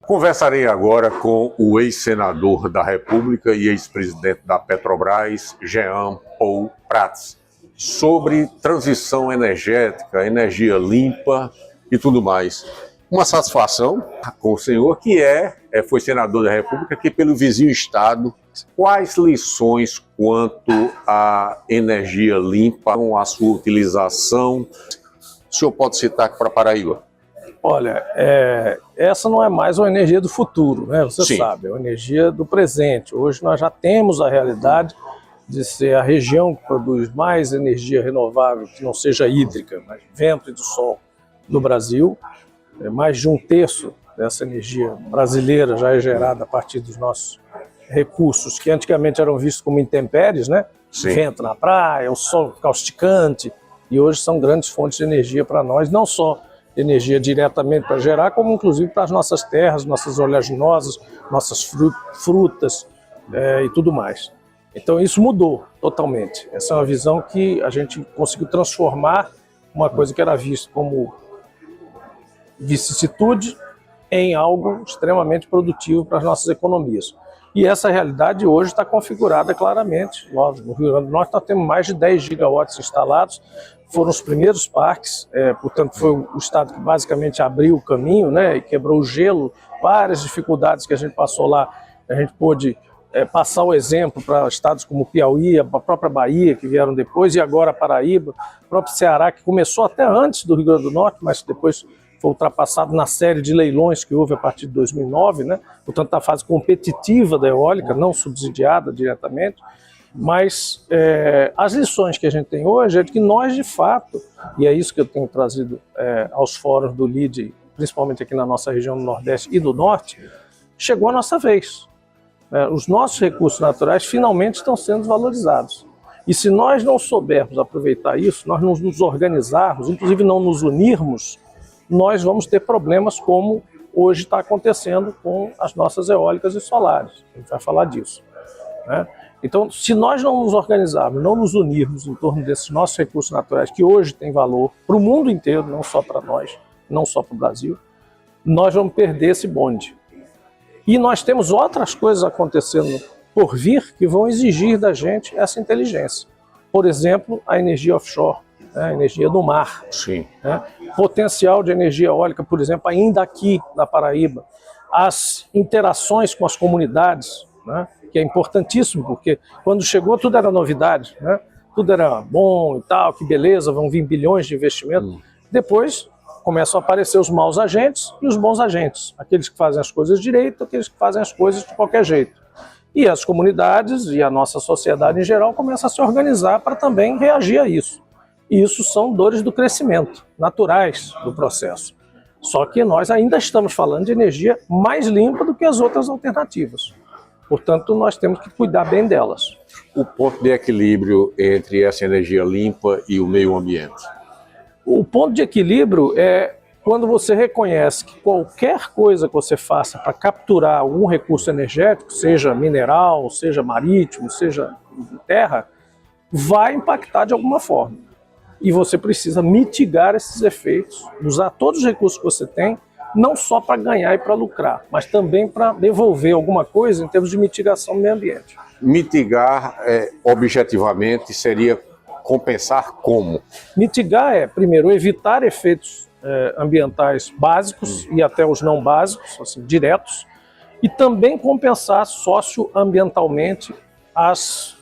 Conversarei agora com o ex-senador da República e ex-presidente da Petrobras, Jean Paul Prats, sobre transição energética, energia limpa e tudo mais. Uma satisfação com o senhor, que foi senador da República, que pelo vizinho estado, quais lições quanto à energia limpa, a sua utilização, o senhor pode citar aqui para Paraíba? Olha, essa não é mais uma energia do futuro, né? Você Sim. sabe, é uma energia do presente. Hoje nós já temos a realidade de ser a região que produz mais energia renovável, que não seja hídrica, mas vento e do sol no Brasil. Mais de 1/3 dessa energia brasileira já é gerada a partir dos nossos recursos, que antigamente eram vistos como intempéries, né? Sim. Vento na praia, o sol causticante, e hoje são grandes fontes de energia para nós, não só energia diretamente para gerar, como inclusive para as nossas terras, nossas oleaginosas, nossas frutas e tudo mais. Então isso mudou totalmente. Essa é uma visão que a gente conseguiu transformar uma coisa que era vista como vicissitude em algo extremamente produtivo para as nossas economias. E essa realidade hoje está configurada claramente. Nós, no Rio Grande do Norte, nós temos mais de 10 gigawatts instalados, foram os primeiros parques, portanto foi o estado que basicamente abriu o caminho, né, e quebrou o gelo, várias dificuldades que a gente passou lá, a gente pôde passar o exemplo para estados como Piauí, a própria Bahia, que vieram depois, e agora a Paraíba, o próprio Ceará, que começou até antes do Rio Grande do Norte, mas depois foi ultrapassado na série de leilões que houve a partir de 2009, né? Portanto, na fase competitiva da eólica, não subsidiada diretamente, mas as lições que a gente tem hoje é de que nós, de fato, e é isso que eu tenho trazido aos fóruns do LIDE, principalmente aqui na nossa região do Nordeste e do Norte, chegou a nossa vez. Os nossos recursos naturais finalmente estão sendo valorizados. E se nós não soubermos aproveitar isso, nós não nos organizarmos, inclusive não nos unirmos, nós vamos ter problemas como hoje está acontecendo com as nossas eólicas e solares. A gente vai falar disso, né? Então, se nós não nos organizarmos, não nos unirmos em torno desses nossos recursos naturais, que hoje têm valor para o mundo inteiro, não só para nós, não só para o Brasil, nós vamos perder esse bonde. E nós temos outras coisas acontecendo por vir que vão exigir da gente essa inteligência. Por exemplo, a energia offshore, a energia do mar. Sim. Potencial de energia eólica, por exemplo, ainda aqui na Paraíba. As interações com as comunidades, né, que é importantíssimo, porque quando chegou tudo era novidade, né? Tudo era bom e tal, que beleza, vão vir bilhões de investimento. Depois começam a aparecer os maus agentes e os bons agentes, aqueles que fazem as coisas direito, aqueles que fazem as coisas de qualquer jeito. E as comunidades e a nossa sociedade em geral começam a se organizar para também reagir a isso. E isso são dores do crescimento, naturais do processo. Só que nós ainda estamos falando de energia mais limpa do que as outras alternativas. Portanto, nós temos que cuidar bem delas. O ponto de equilíbrio entre essa energia limpa e o meio ambiente? O ponto de equilíbrio é quando você reconhece que qualquer coisa que você faça para capturar algum recurso energético, seja mineral, seja marítimo, seja terra, vai impactar de alguma forma. E você precisa mitigar esses efeitos, usar todos os recursos que você tem, não só para ganhar e para lucrar, mas também para devolver alguma coisa em termos de mitigação do meio ambiente. Mitigar, objetivamente, seria compensar como? Mitigar primeiro, evitar efeitos ambientais básicos e até os não básicos, assim, diretos, e também compensar socioambientalmente as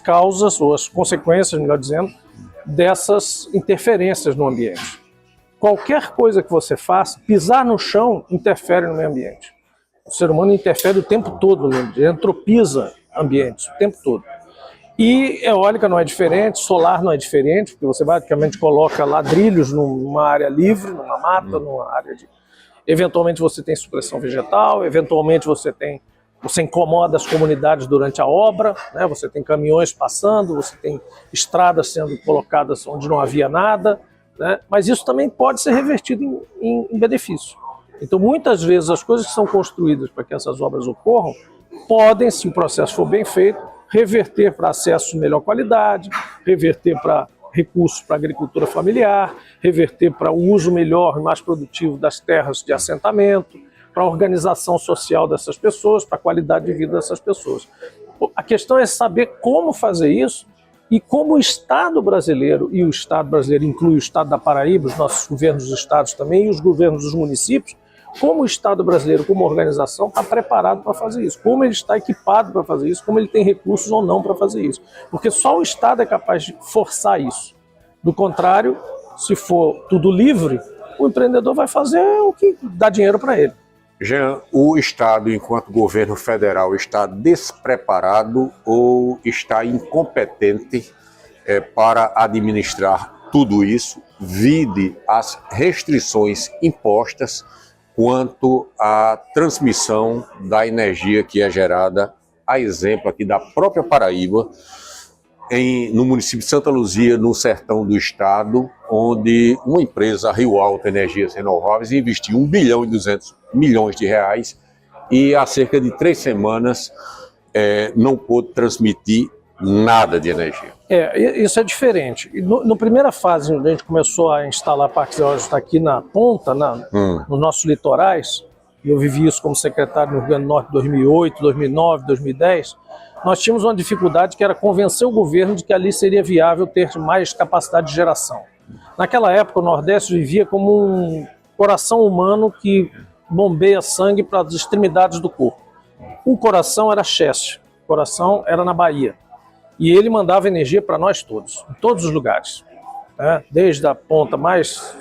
causas, ou as consequências, melhor dizendo, dessas interferências no ambiente. Qualquer coisa que você faça, pisar no chão interfere no meio ambiente. O ser humano interfere o tempo todo no meio ambiente, entropiza ambientes o tempo todo. E eólica não é diferente, solar não é diferente, porque você basicamente coloca ladrilhos numa área livre, numa mata, numa área de... Eventualmente você tem supressão vegetal, eventualmente você incomoda as comunidades durante a obra, né? Você tem caminhões passando, você tem estradas sendo colocadas onde não havia nada, né? Mas isso também pode ser revertido em benefício. Então, muitas vezes, as coisas que são construídas para que essas obras ocorram, podem, se o processo for bem feito, reverter para acesso de melhor qualidade, reverter para recursos para a agricultura familiar, reverter para o uso melhor e mais produtivo das terras de assentamento, para a organização social dessas pessoas, para a qualidade de vida dessas pessoas. A questão é saber como fazer isso e como o Estado brasileiro, e o Estado brasileiro inclui o Estado da Paraíba, os nossos governos dos estados também, e os governos dos municípios, como o Estado brasileiro, como organização, está preparado para fazer isso, como ele está equipado para fazer isso, como ele tem recursos ou não para fazer isso. Porque só o Estado é capaz de forçar isso. Do contrário, se for tudo livre, o empreendedor vai fazer o que dá dinheiro para ele. Jean, o Estado, enquanto governo federal, está despreparado ou está incompetente para administrar tudo isso, vide as restrições impostas quanto à transmissão da energia que é gerada, a exemplo aqui da própria Paraíba, no município de Santa Luzia, no sertão do estado, onde uma empresa, a Rio Alto Energias Renováveis, investiu 1 bilhão e 200 milhões de reais e há cerca de 3 semanas não pôde transmitir nada de energia. Isso é diferente. Na primeira fase, onde a gente começou a instalar parques eólicos aqui na ponta, nos nossos litorais, e eu vivi isso como secretário no Rio Grande do Norte em 2008, 2009, 2010, nós tínhamos uma dificuldade que era convencer o governo de que ali seria viável ter mais capacidade de geração. Naquela época, o Nordeste vivia como um coração humano que bombeia sangue para as extremidades do corpo. O coração era Cheste, o coração era na Bahia. E ele mandava energia para nós todos, em todos os lugares. Desde a ponta mais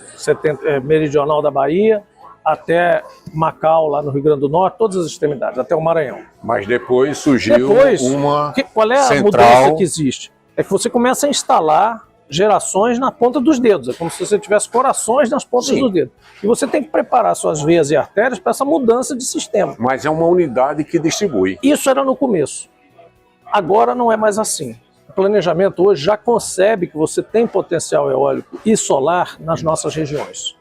meridional da Bahia, até Macau, lá no Rio Grande do Norte, todas as extremidades, até o Maranhão. Mas depois surgiu uma qual é a central... mudança que existe? É que você começa a instalar gerações na ponta dos dedos, é como se você tivesse corações nas pontas dos dedos. E você tem que preparar suas veias e artérias para essa mudança de sistema. Mas é uma unidade que distribui. Isso era no começo. Agora não é mais assim. O planejamento hoje já concebe que você tem potencial eólico e solar nas nossas regiões.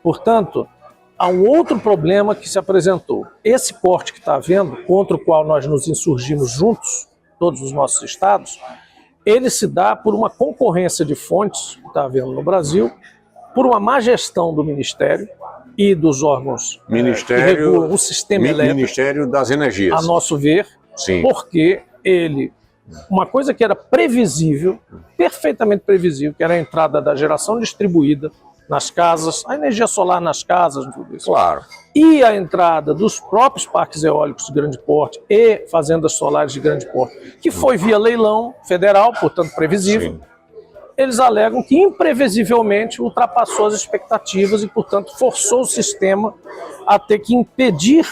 Portanto, há um outro problema que se apresentou. Esse corte que está havendo, contra o qual nós nos insurgimos juntos, todos os nossos estados, ele se dá por uma concorrência de fontes que está havendo no Brasil, por uma má gestão do Ministério e dos órgãos que regulam o sistema elétrico. Ministério das Energias. A nosso ver, sim, porque uma coisa que era previsível, perfeitamente previsível, que era a entrada da geração distribuída nas casas, a energia solar nas casas, tudo isso. Claro. E a entrada dos próprios parques eólicos de grande porte e fazendas solares de grande porte, que foi via leilão federal, portanto previsível. Sim. Eles alegam que imprevisivelmente ultrapassou as expectativas e, portanto, forçou o sistema a ter que impedir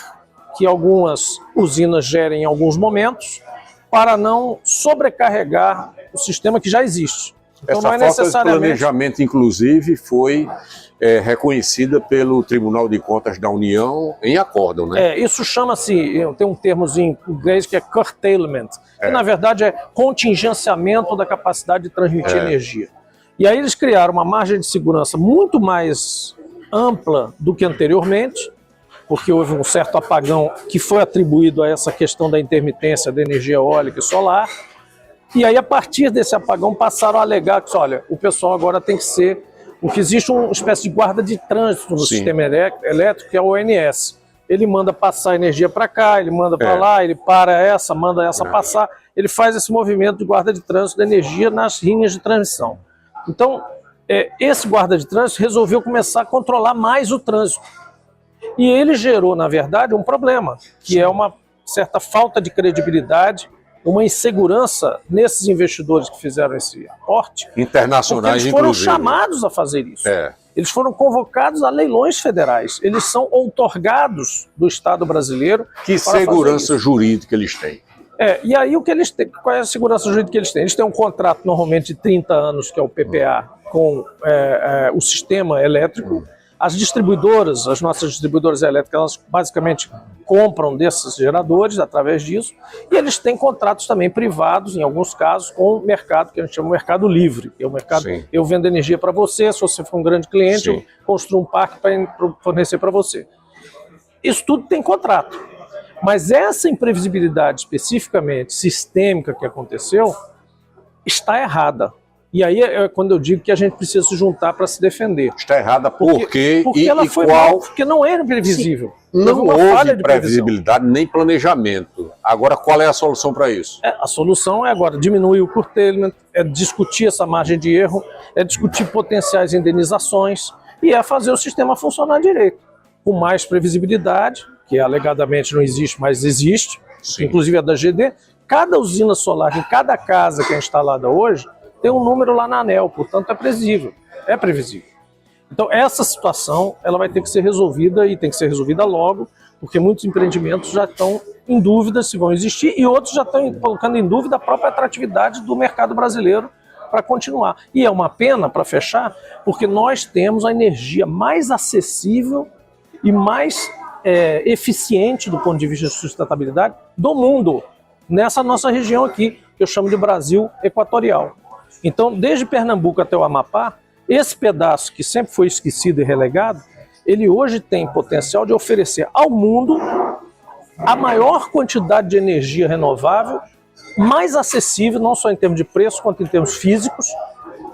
que algumas usinas gerem em alguns momentos, para não sobrecarregar o sistema que já existe. Então, essa não é falta de planejamento, inclusive, foi reconhecida pelo Tribunal de Contas da União em acórdão, né? Isso chama-se, tem um termozinho em inglês que é curtailment, que na verdade é contingenciamento da capacidade de transmitir energia. E aí eles criaram uma margem de segurança muito mais ampla do que anteriormente, porque houve um certo apagão que foi atribuído a essa questão da intermitência da energia eólica e solar. E aí, a partir desse apagão, passaram a alegar que, olha, o pessoal agora tem que ser... Porque existe uma espécie de guarda de trânsito no sistema elétrico, que é o ONS. Ele manda passar energia para cá, ele manda para lá, ele para essa, manda essa passar. Ele faz esse movimento de guarda de trânsito da energia nas linhas de transmissão. Então, esse guarda de trânsito resolveu começar a controlar mais o trânsito. E ele gerou, na verdade, um problema, que é uma certa falta de credibilidade, uma insegurança nesses investidores que fizeram esse aporte. Internacionais, eles foram chamados a fazer isso. Eles foram convocados a leilões federais. Eles são outorgados do Estado brasileiro. Que segurança jurídica eles têm? E aí o que eles têm? Qual é a segurança jurídica que eles têm? Eles têm um contrato normalmente de 30 anos, que é o PPA, com o sistema elétrico. As distribuidoras, as nossas distribuidoras elétricas, elas basicamente compram desses geradores através disso, e eles têm contratos também privados, em alguns casos, com o mercado, que a gente chama de mercado livre, que é o mercado, eu vendo energia para você, se você for um grande cliente, eu construo um parque para fornecer para você. Isso tudo tem contrato, mas essa imprevisibilidade especificamente sistêmica que aconteceu está errada. E aí é quando eu digo que a gente precisa se juntar para se defender. Está errada porque ela foi mal, porque não era previsível. Não houve previsibilidade nem planejamento. Agora, qual é a solução para isso? A solução é agora diminuir o curtailment, é discutir essa margem de erro, é discutir potenciais indenizações e é fazer o sistema funcionar direito, com mais previsibilidade, que alegadamente não existe, mas existe, Sim. Inclusive a da GD. Cada usina solar, em cada casa que é instalada hoje, tem um número lá na ANEEL, portanto é previsível, é previsível. Então essa situação ela vai ter que ser resolvida e tem que ser resolvida logo, porque muitos empreendimentos já estão em dúvida se vão existir e outros já estão colocando em dúvida a própria atratividade do mercado brasileiro para continuar. E é uma pena, para fechar, porque nós temos a energia mais acessível e mais eficiente do ponto de vista de sustentabilidade do mundo, nessa nossa região aqui, que eu chamo de Brasil Equatorial. Então, desde Pernambuco até o Amapá, esse pedaço que sempre foi esquecido e relegado, ele hoje tem potencial de oferecer ao mundo a maior quantidade de energia renovável, mais acessível, não só em termos de preço, quanto em termos físicos,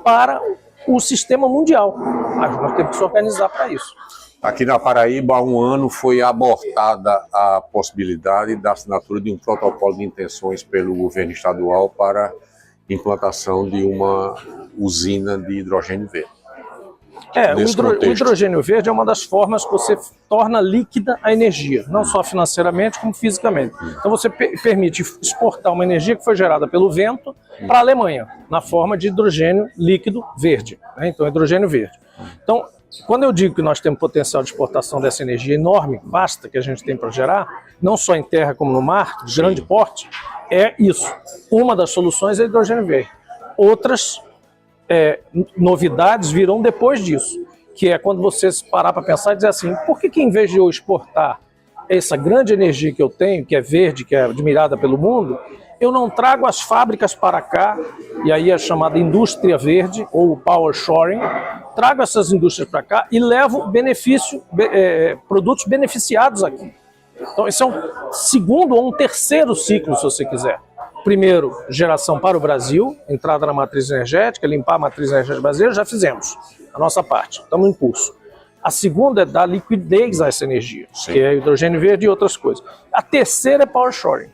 para o sistema mundial. Mas nós temos que se organizar para isso. Aqui na Paraíba, há um ano, foi abortada a possibilidade da assinatura de um protocolo de intenções pelo governo estadual para implantação de uma usina de hidrogênio verde. O hidrogênio verde é uma das formas que você torna líquida a energia, não só financeiramente, como fisicamente. Então você permite exportar uma energia que foi gerada pelo vento para a Alemanha, na forma de hidrogênio líquido verde, né? Então hidrogênio verde. Então, quando eu digo que nós temos potencial de exportação dessa energia enorme, vasta, que a gente tem para gerar, não só em terra como no mar, de grande porte, é isso. Uma das soluções é hidrogênio verde. Outras novidades virão depois disso, que é quando você parar para pensar e dizer assim, por que em vez de eu exportar essa grande energia que eu tenho, que é verde, que é admirada pelo mundo, eu não trago as fábricas para cá, e aí é chamada indústria verde, ou power shoring, trago essas indústrias para cá e levo produtos beneficiados aqui. Então esse é um segundo ou um terceiro ciclo, se você quiser. Primeiro, geração para o Brasil, entrada na matriz energética, limpar a matriz energética brasileira, já fizemos a nossa parte, estamos em curso. A segunda é dar liquidez a essa energia, Sim. que é hidrogênio verde e outras coisas. A terceira é power shoring,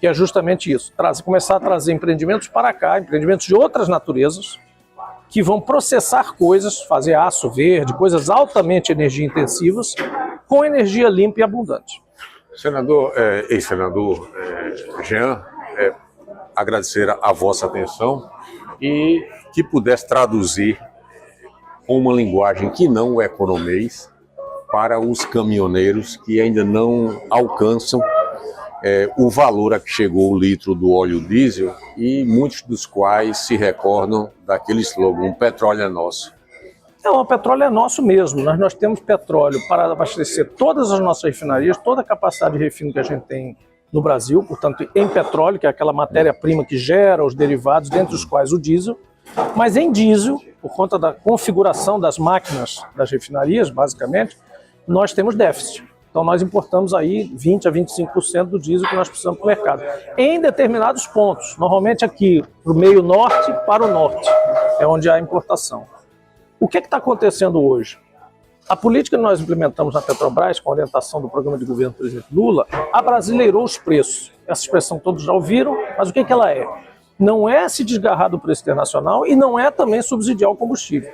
que é justamente isso, começar a trazer empreendimentos para cá, empreendimentos de outras naturezas, que vão processar coisas, fazer aço verde, coisas altamente energia intensivas, com energia limpa e abundante. Senador, ex-senador Jean, agradecer a vossa atenção e que pudesse traduzir uma linguagem que não o economês para os caminhoneiros que ainda não alcançam o valor a que chegou o litro do óleo diesel e muitos dos quais se recordam daquele slogan, o petróleo é nosso. Não, o petróleo é nosso mesmo. Nós temos petróleo para abastecer todas as nossas refinarias, toda a capacidade de refino que a gente tem no Brasil, portanto, em petróleo, que é aquela matéria-prima que gera os derivados, dentre os quais o diesel, mas em diesel, por conta da configuração das máquinas das refinarias, basicamente, nós temos déficit. Então nós importamos aí 20% a 25% do diesel que nós precisamos para o mercado. Em determinados pontos, normalmente aqui, para o meio norte para o norte, é onde há importação. O que está acontecendo hoje? A política que nós implementamos na Petrobras, com a orientação do programa de governo do presidente Lula, abrasileirou os preços. Essa expressão todos já ouviram, mas o que ela é? Não é se desgarrar do preço internacional e não é também subsidiar o combustível.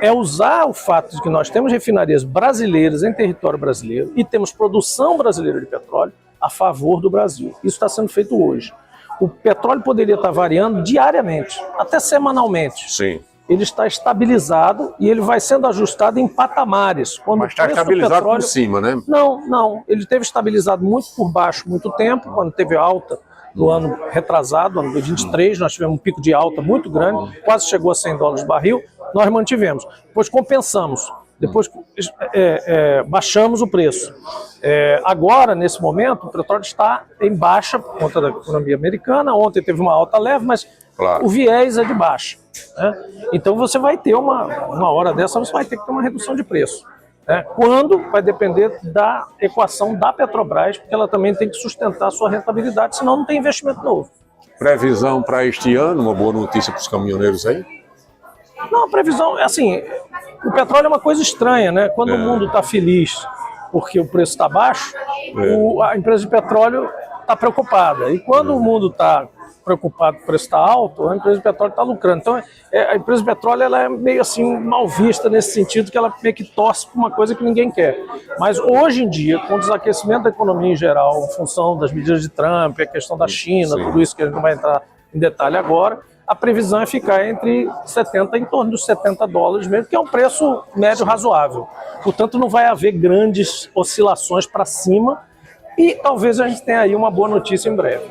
É usar o fato de que nós temos refinarias brasileiras em território brasileiro e temos produção brasileira de petróleo a favor do Brasil. Isso está sendo feito hoje. O petróleo poderia estar variando diariamente, até semanalmente. Sim. Ele está estabilizado e ele vai sendo ajustado em patamares. Mas está estabilizado petróleo... por cima, né? Não. Ele teve estabilizado muito por baixo, muito tempo, quando teve alta no ano retrasado, ano de 23, nós tivemos um pico de alta muito grande, quase chegou a $100 barril, nós mantivemos. Depois compensamos, depois baixamos o preço. Agora, nesse momento, o petróleo está em baixa por conta da economia americana. Ontem teve uma alta leve, mas claro, o viés é de baixa, né? Então você vai ter uma hora dessa, você vai ter que ter uma redução de preço. Quando vai depender da equação da Petrobras, porque ela também tem que sustentar a sua rentabilidade, senão não tem investimento novo. Previsão para este ano, uma boa notícia para os caminhoneiros aí? Não, a previsão, assim, o petróleo é uma coisa estranha, né? Quando o mundo está feliz porque o preço está baixo, a empresa de petróleo está preocupada. E quando o mundo está preocupado que o preço está alto, a empresa de petróleo está lucrando. Então, a empresa de petróleo ela é meio assim mal vista nesse sentido, que ela meio que torce para uma coisa que ninguém quer. Mas hoje em dia, com o desaquecimento da economia em geral, em função das medidas de Trump, a questão da China, tudo isso que a gente não vai entrar em detalhe agora, a previsão é ficar entre 70, em torno dos $70 mesmo, que é um preço médio razoável. Portanto, não vai haver grandes oscilações para cima e talvez a gente tenha aí uma boa notícia em breve.